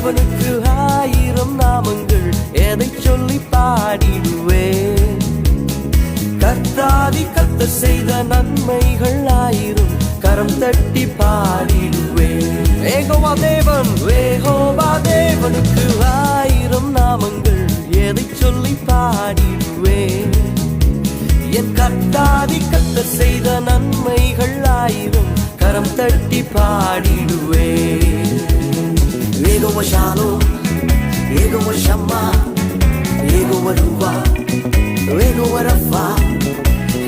தேவனுக்கு ஆயிரம் நாமங்கள் எதை சொல்லி பாடிடுவேன். கர்த்தாதி கர்த்தர் செய்த நன்மைகள் ஆயிரம் கரம் தட்டி பாடிடுவேன். யெகோவா தேவனுக்கு ஆயிரம் நாமங்கள் எதை சொல்லி பாடிடுவேன். என் கர்த்தாதி கர்த்தர் செய்த நன்மைகள் ஆயிரம் கரம் தட்டி பாடிடுவேன். யெகோவா ஷாலோம், யெகோவா ஷம்மா, யெகோவா ரூவா, யெகோவா ரஃபா,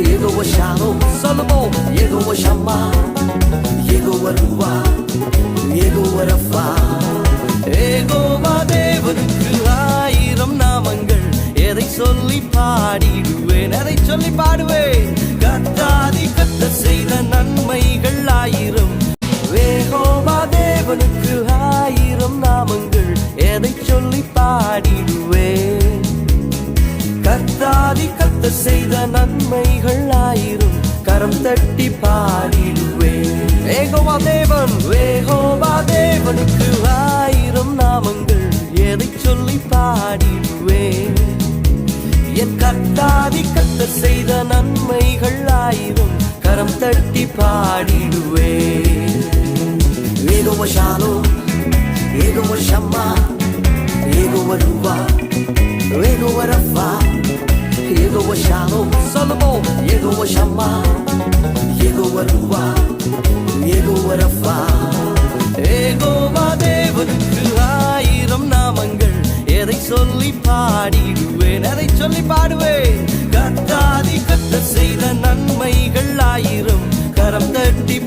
யெகோவா ஷாலோம். சொல்லுவோம், யெகோவா ஷம்மா, யெகோவா ரூவா, யெகோவா ரஃபா. யெகோவா தேவனுக்கு ஆயிரம் நாமங்கள் எதை சொல்லி பாடிடுவேன், எதை சொல்லி பாடுவேன். கர்த்தாதி கர்த்தர் செய்த நன்மைகள் ஆயிரம். யெகோவா தேவனுக்கு ஆயிரம் நாமங்கள் எதை சொல்லி பாடிடுவேன். கர்த்தாதி கர்த்தர் செய்த நன்மைகள் ஆயிரம் கரம் தட்டி பாடிடுவேன். யெகோவா தேவனுக்கு ஆயிரம் நாமங்கள் எதை சொல்லி பாடிடுவேன். என் கர்த்தாதி கர்த்தர் செய்த நன்மைகள் ஆயிரம் கரம் தட்டி பாடிடுவேன். யெகோவா ஷாலோம், யெகோவா ஷம்மா, யெகோவா ரூவா, யெகோவா ரஃபா, யெகோவா ஷாலோம். சொல்லுவோம், யெகோவா ஷம்மா, யெகோவா ரூவா, யெகோவா ரஃபா. யெகோவா தேவனுக்கு ஆயிரம் நாமங்கள் எதை சொல்லி பாடிடுவேன், எதை சொல்லி பாடுவேன். கர்த்தாதி கர்த்தர் செய்த நன்மைகள் ஆயிரம் கரம் தட்டி